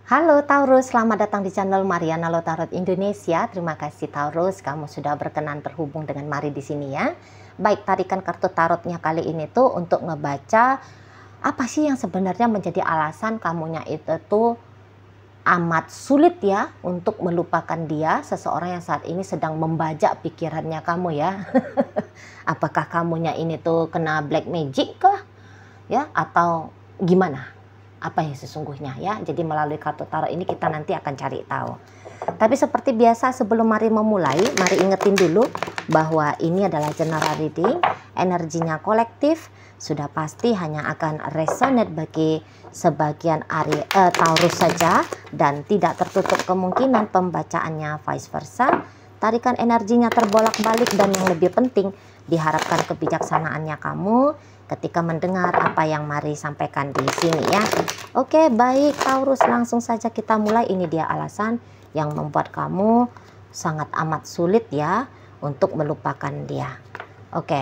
Halo Taurus, selamat datang di channel Mariana Lo Tarot Indonesia. Terima kasih Taurus, kamu sudah berkenan terhubung dengan Mari di sini ya. Baik, tarikan kartu tarotnya kali ini tuh untuk ngebaca apa sih yang sebenarnya menjadi alasan kamunya itu tuh amat sulit ya untuk melupakan dia, seseorang yang saat ini sedang membajak pikirannya kamu ya. Apakah kamunya ini tuh kena black magic kah? Ya, atau gimana? Apa yang sesungguhnya ya. Jadi melalui kartu tarot ini kita nanti akan cari tahu. Tapi seperti biasa sebelum Mari memulai, Mari ingetin dulu bahwa ini adalah general reading, energinya kolektif, sudah pasti hanya akan resonate bagi sebagian Taurus saja dan tidak tertutup kemungkinan pembacaannya vice versa. Tarikan energinya terbolak-balik dan yang lebih penting diharapkan kebijaksanaannya kamu ketika mendengar apa yang Mari sampaikan di sini ya. Oke, baik Taurus, langsung saja kita mulai. Ini dia alasan yang membuat kamu sangat amat sulit ya untuk melupakan dia. Oke.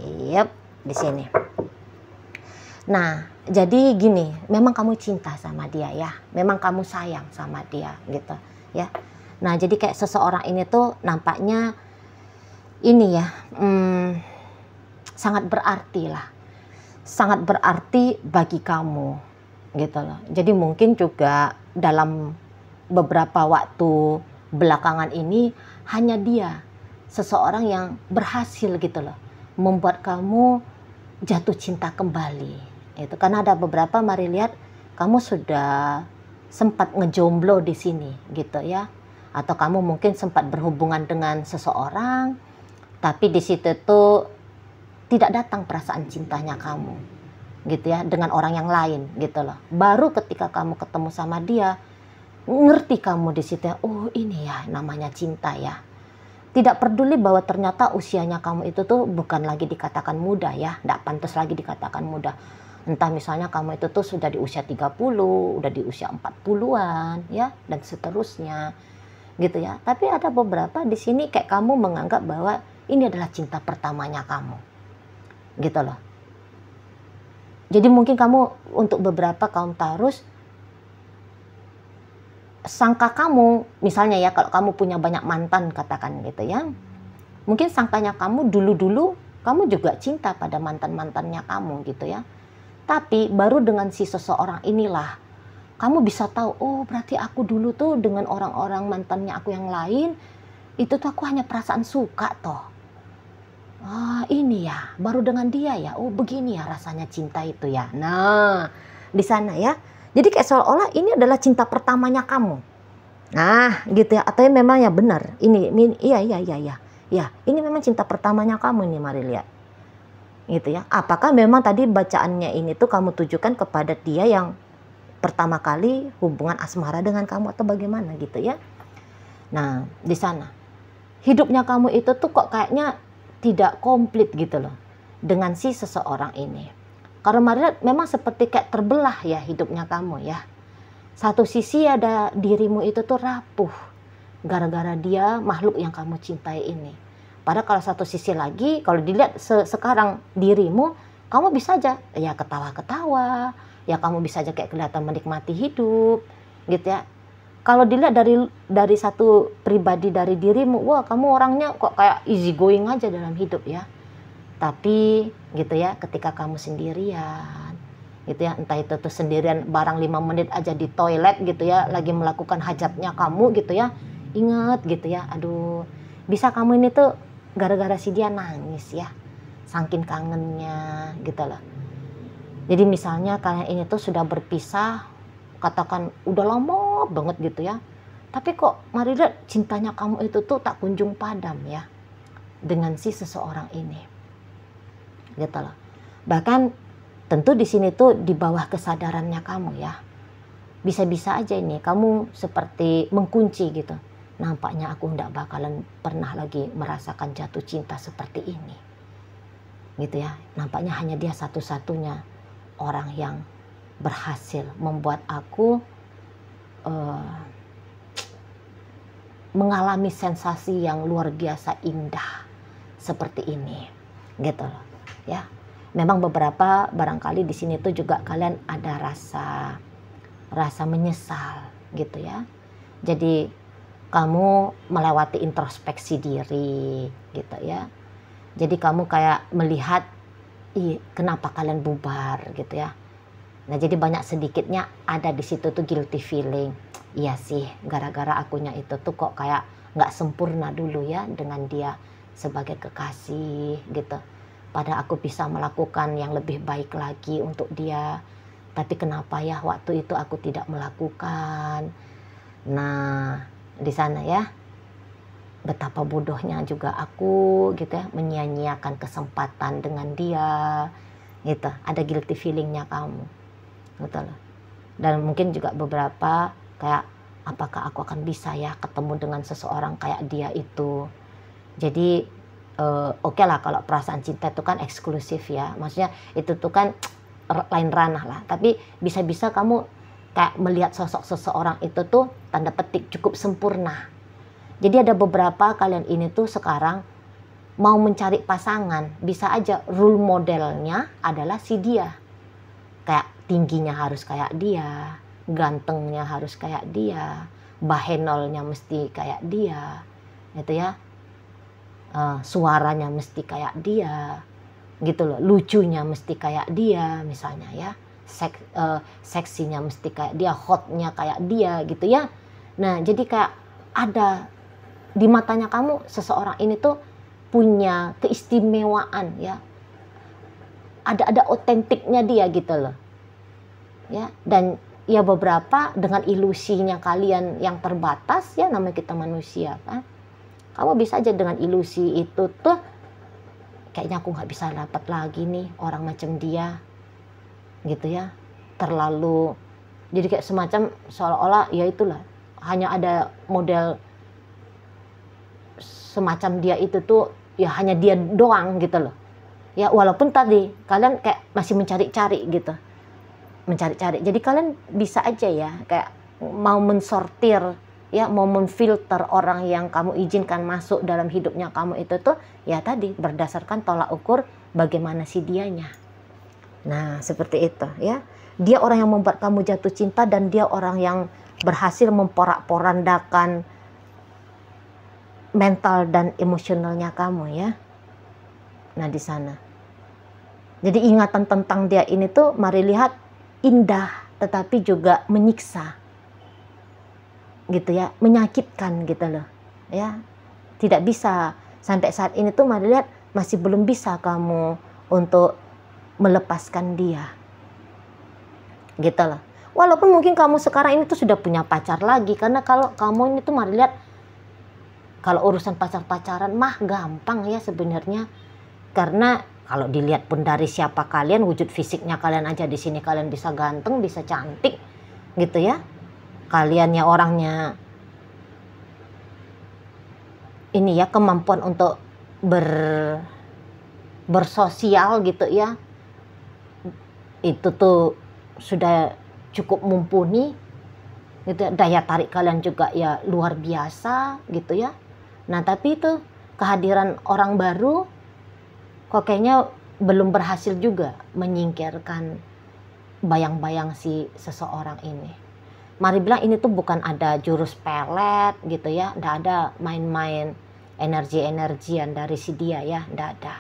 Yep, di sini. Nah, jadi gini, memang kamu cinta sama dia ya. Memang kamu sayang sama dia gitu ya. Nah, jadi kayak seseorang ini tuh nampaknya ini ya, sangat berarti lah, sangat berarti bagi kamu gitu loh. Jadi mungkin juga dalam beberapa waktu belakangan ini hanya dia seseorang yang berhasil gitu loh membuat kamu jatuh cinta kembali itu. Karena ada beberapa Mari lihat kamu sudah sempat ngejomblo di sini gitu ya, atau kamu mungkin sempat berhubungan dengan seseorang tapi di situ tuh tidak datang perasaan cintanya kamu gitu ya dengan orang yang lain gitu loh. Baru ketika kamu ketemu sama dia ngerti kamu di situ ya, oh ini ya namanya cinta ya. Tidak peduli bahwa ternyata usianya kamu itu tuh bukan lagi dikatakan muda ya, tidak pantas lagi dikatakan muda. Entah misalnya kamu itu tuh sudah di usia 30, udah di usia 40-an ya dan seterusnya gitu ya. Tapi ada beberapa di sini kayak kamu menganggap bahwa ini adalah cinta pertamanya kamu gitu loh. Jadi mungkin kamu untuk beberapa kaum Taurus, sangka kamu misalnya ya, kalau kamu punya banyak mantan katakan gitu ya, mungkin sangkanya kamu dulu-dulu kamu juga cinta pada mantan-mantannya kamu gitu ya. Tapi baru dengan si seseorang inilah kamu bisa tahu, oh berarti aku dulu tuh dengan orang-orang mantannya aku yang lain itu tuh aku hanya perasaan suka toh. Ah, ini ya, baru dengan dia ya. Oh, begini ya rasanya cinta itu ya. Nah, di sana ya. Jadi kayak seolah-olah ini adalah cinta pertamanya kamu. Nah, gitu ya. Atau memang ya benar. Ini iya. Ya, ini memang cinta pertamanya kamu ini, Mari lihat. Gitu ya. Apakah memang tadi bacaannya ini tuh kamu tujukan kepada dia yang pertama kali hubungan asmara dengan kamu atau bagaimana gitu ya. Nah, di sana. Hidupnya kamu itu tuh kok kayaknya tidak komplit gitu loh dengan si seseorang ini. Karena Mari memang seperti kayak terbelah ya hidupnya kamu ya. Satu sisi ada dirimu itu tuh rapuh gara-gara dia makhluk yang kamu cintai ini. Padahal kalau satu sisi lagi kalau dilihat sekarang dirimu, kamu bisa aja ya ketawa-ketawa, ya kamu bisa aja kayak kelihatan menikmati hidup gitu ya. Kalau dilihat dari satu pribadi dari dirimu, wah kamu orangnya kok kayak easy going aja dalam hidup ya. Tapi gitu ya, ketika kamu sendirian gitu ya, entah itu tuh sendirian barang 5 menit aja di toilet gitu ya, lagi melakukan hajatnya kamu gitu ya, ingat gitu ya, aduh bisa kamu ini tuh gara-gara si dia nangis ya, saking kangennya gitu loh. Jadi misalnya kalian ini tuh sudah berpisah, katakan udah lama banget gitu ya, tapi kok Mari lihat cintanya kamu itu tuh tak kunjung padam ya dengan si seseorang ini gitu loh. Bahkan tentu di sini tuh di bawah kesadarannya kamu ya, bisa-bisa aja ini kamu seperti mengkunci gitu, nampaknya aku ndak bakalan pernah lagi merasakan jatuh cinta seperti ini gitu ya. Nampaknya hanya dia satu-satunya orang yang berhasil membuat aku mengalami sensasi yang luar biasa indah seperti ini gitu loh ya. Memang beberapa barangkali di sini tuh juga kalian ada rasa rasa menyesal gitu ya. Jadi kamu melewati introspeksi diri gitu ya. Jadi kamu kayak melihat, kenapa kalian bubar gitu ya. Nah jadi banyak sedikitnya ada di situ tuh guilty feeling. Iya sih, gara-gara akunya itu tuh kok kayak nggak sempurna dulu ya dengan dia sebagai kekasih gitu. Padahal aku bisa melakukan yang lebih baik lagi untuk dia. Tapi kenapa ya waktu itu aku tidak melakukan. Nah di sana ya, betapa bodohnya juga aku gitu ya, menyia-nyiakan kesempatan dengan dia gitu. Ada guilty feelingnya kamu gitu loh. Dan mungkin juga beberapa kayak, apakah aku akan bisa ya ketemu dengan seseorang kayak dia itu. Jadi oke lah kalau perasaan cinta itu kan eksklusif ya, maksudnya itu tuh kan lain ranah lah. Tapi bisa-bisa kamu kayak melihat sosok seseorang itu tuh tanda petik cukup sempurna. Jadi ada beberapa kalian ini tuh sekarang mau mencari pasangan, bisa aja role modelnya adalah si dia. Kayak tingginya harus kayak dia, gantengnya harus kayak dia, bahenolnya mesti kayak dia, gitu ya. Suaranya mesti kayak dia, gitu loh. Lucunya mesti kayak dia, misalnya ya. Seksinya mesti kayak dia, hotnya kayak dia, gitu ya. Nah, jadi kayak ada di matanya kamu seseorang ini tuh punya keistimewaan ya. Ada otentiknya dia gitu loh. Ya, dan ya beberapa dengan ilusinya kalian yang terbatas ya, namanya kita manusia kan. Kamu bisa aja dengan ilusi itu tuh, kayaknya aku nggak bisa dapat lagi nih orang macam dia gitu ya, terlalu, jadi kayak semacam seolah-olah ya itulah, hanya ada model semacam dia itu tuh ya, hanya dia doang gitu loh ya. Walaupun tadi kalian kayak masih mencari-cari gitu, mencari-cari. Jadi kalian bisa aja ya kayak mau mensortir ya, mau memfilter orang yang kamu izinkan masuk dalam hidupnya kamu itu tuh ya tadi berdasarkan tolak ukur bagaimana si dianya. Nah seperti itu ya, dia orang yang membuat kamu jatuh cinta, dan dia orang yang berhasil memporak-porandakan mental dan emosionalnya kamu ya. Nah di sana, jadi ingatan tentang dia ini tuh mari lihat indah, tetapi juga menyiksa gitu ya, menyakitkan gitu loh ya. Tidak bisa sampai saat ini tuh mari lihat masih belum bisa kamu untuk melepaskan dia gitu loh. Walaupun mungkin kamu sekarang ini tuh sudah punya pacar lagi, karena kalau kamu ini tuh mari lihat, kalau urusan pacar-pacaran mah gampang ya sebenarnya. Karena kalau dilihat pun dari siapa kalian, wujud fisiknya kalian aja di sini kalian bisa ganteng, bisa cantik gitu ya. Kalian ya orangnya ini ya, kemampuan untuk bersosial gitu ya, itu tuh sudah cukup mumpuni gitu ya. Daya tarik kalian juga ya luar biasa gitu ya. Nah tapi itu kehadiran orang baru kok kayaknya belum berhasil juga menyingkirkan bayang-bayang si seseorang ini. Mari bilang ini tuh bukan ada jurus pelet gitu ya, nggak ada main-main energi-energian dari si dia ya, nggak ada.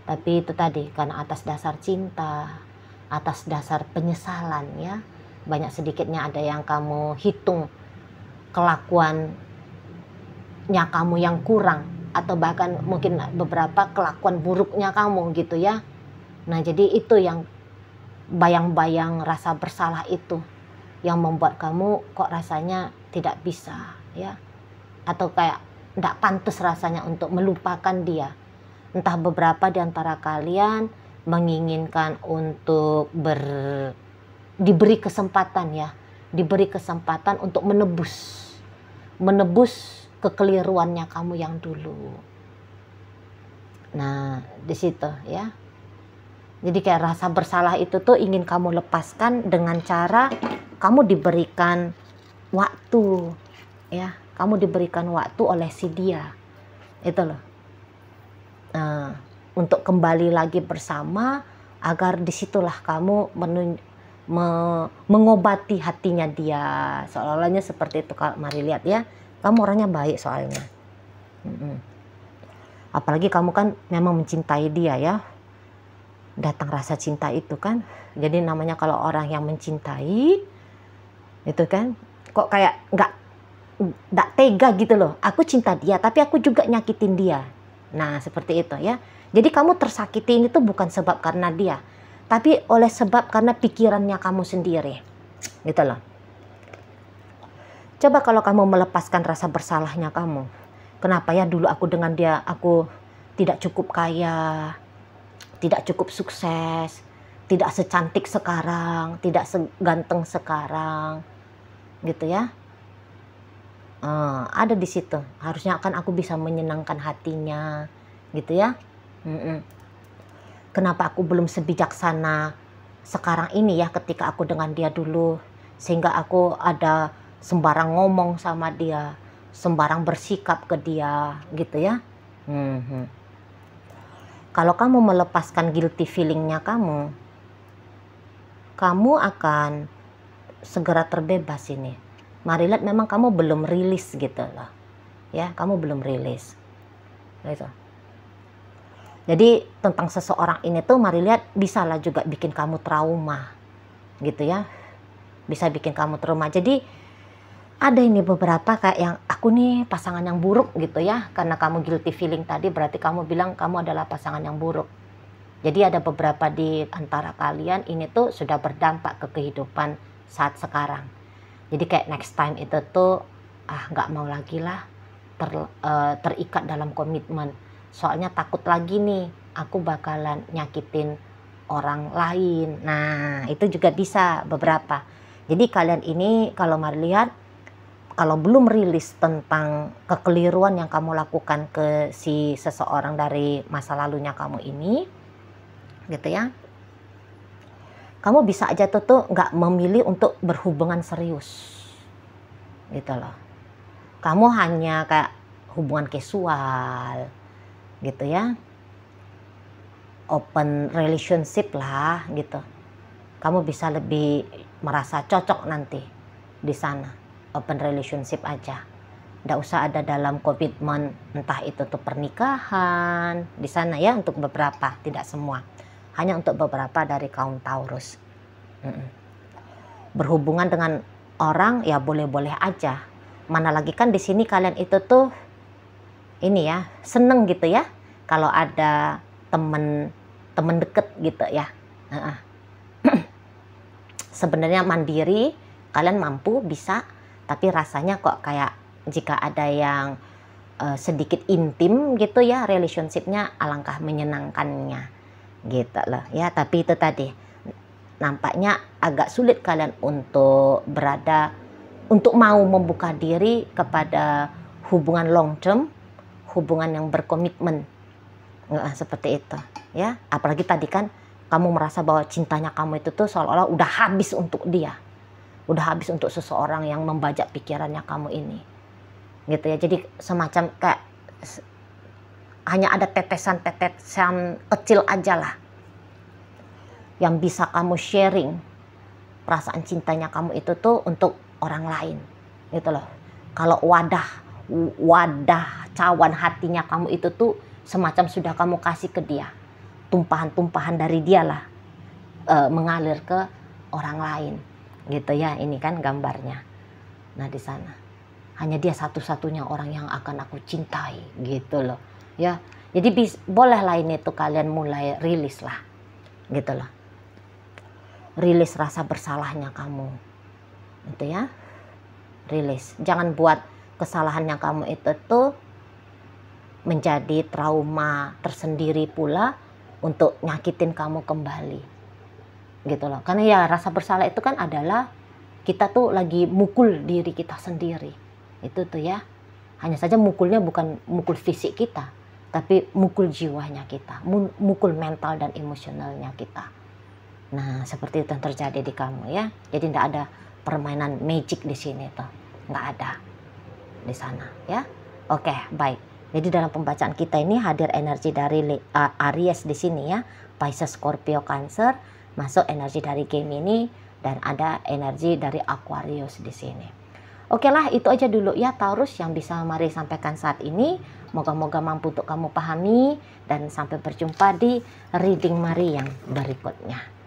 Tapi itu tadi karena atas dasar cinta, atas dasar penyesalan ya, banyak sedikitnya ada yang kamu hitung kelakuannya kamu yang kurang, atau bahkan mungkin beberapa kelakuan buruknya kamu gitu ya. Nah jadi itu yang bayang-bayang rasa bersalah itu yang membuat kamu kok rasanya tidak bisa ya, atau kayak tidak pantas rasanya untuk melupakan dia. Entah beberapa di antara kalian menginginkan untuk diberi kesempatan ya, diberi kesempatan untuk menebus kekeliruannya kamu yang dulu. Nah di situ ya, jadi kayak rasa bersalah itu tuh ingin kamu lepaskan dengan cara kamu diberikan waktu ya, kamu diberikan waktu oleh si dia itu loh, untuk kembali lagi bersama, agar disitulah kamu mengobati hatinya dia, seolah-olahnya seperti itu. Kalau mari lihat ya, kamu orangnya baik soalnya. Apalagi kamu kan memang mencintai dia ya, datang rasa cinta itu kan. Jadi namanya kalau orang yang mencintai itu kan, kok kayak nggak tega gitu loh. Aku cinta dia tapi aku juga nyakitin dia. Nah seperti itu ya. Jadi kamu tersakiti ini tuh bukan sebab karena dia, tapi oleh sebab karena pikirannya kamu sendiri gitu loh. Coba kalau kamu melepaskan rasa bersalahnya kamu, kenapa ya dulu aku dengan dia, aku tidak cukup kaya, tidak cukup sukses, tidak secantik sekarang, tidak seganteng sekarang gitu ya. Ada di situ, harusnya kan aku bisa menyenangkan hatinya gitu ya. Kenapa aku belum sebijaksana sekarang ini ya ketika aku dengan dia dulu, sehingga aku ada sembarang ngomong sama dia, sembarang bersikap ke dia gitu ya. Kalau kamu melepaskan guilty feelingnya kamu akan segera terbebas ini. Mari lihat, memang kamu belum rilis gitu loh ya, kamu belum rilis gitu. Jadi tentang seseorang ini tuh mari lihat bisalah juga bikin kamu trauma gitu ya, bisa bikin kamu trauma. Jadi ada ini beberapa kayak yang aku nih pasangan yang buruk gitu ya, karena kamu guilty feeling tadi berarti kamu bilang kamu adalah pasangan yang buruk. Jadi ada beberapa di antara kalian ini tuh sudah berdampak ke kehidupan saat sekarang. Jadi kayak next time itu tuh nggak mau lagi lah terikat dalam komitmen. Soalnya takut lagi nih aku bakalan nyakitin orang lain. Nah itu juga bisa beberapa. Jadi kalian ini kalau mari lihat, kalau belum rilis tentang kekeliruan yang kamu lakukan ke si seseorang dari masa lalunya kamu ini gitu ya, kamu bisa aja tuh nggak memilih untuk berhubungan serius gitu loh. Kamu hanya kayak hubungan casual gitu ya, open relationship lah gitu. Kamu bisa lebih merasa cocok nanti di sana, open relationship aja. Nggak usah ada dalam komitmen, entah itu tuh pernikahan di sana ya, untuk beberapa, tidak semua, hanya untuk beberapa dari kaum Taurus. Berhubungan dengan orang ya boleh-boleh aja. Mana lagi kan di sini kalian itu tuh ini ya, seneng gitu ya kalau ada temen deket gitu ya. Sebenarnya mandiri, kalian mampu bisa, tapi rasanya kok kayak jika ada yang sedikit intim gitu ya relationshipnya, alangkah menyenangkannya gitu loh ya. Tapi itu tadi nampaknya agak sulit kalian untuk mau membuka diri kepada hubungan long term, hubungan yang berkomitmen seperti itu ya. Apalagi tadi kan kamu merasa bahwa cintanya kamu itu tuh seolah-olah udah habis untuk dia, udah habis untuk seseorang yang membajak pikirannya kamu ini gitu ya. Jadi semacam kayak hanya ada tetesan kecil aja lah yang bisa kamu sharing perasaan cintanya kamu itu tuh untuk orang lain gitu loh. Kalau wadah cawan hatinya kamu itu tuh semacam sudah kamu kasih ke dia, tumpahan-tumpahan dari dia lah mengalir ke orang lain gitu ya. Ini kan gambarnya. Nah di sana hanya dia satu-satunya orang yang akan aku cintai gitu loh ya. Jadi boleh lah ini tuh kalian mulai rilis lah gitu loh, rilis rasa bersalahnya kamu itu ya, rilis. Jangan buat kesalahannya kamu itu tuh menjadi trauma tersendiri pula untuk nyakitin kamu kembali gitu loh. Karena ya rasa bersalah itu kan adalah kita tuh lagi mukul diri kita sendiri itu tuh ya. Hanya saja mukulnya bukan mukul fisik kita, tapi mukul jiwanya kita, mukul mental dan emosionalnya kita. Nah seperti itu yang terjadi di kamu ya. Jadi tidak ada permainan magic di sini tuh, nggak ada di sana ya. Oke baik. Jadi dalam pembacaan kita ini hadir energi dari Aries di sini ya, Pisces, Scorpio, Cancer, masuk energi dari Gemini, dan ada energi dari Aquarius di sini. Oke lah, itu aja dulu ya Taurus yang bisa Mari sampaikan saat ini. Moga-moga mampu untuk kamu pahami, dan sampai berjumpa di reading Mari yang berikutnya.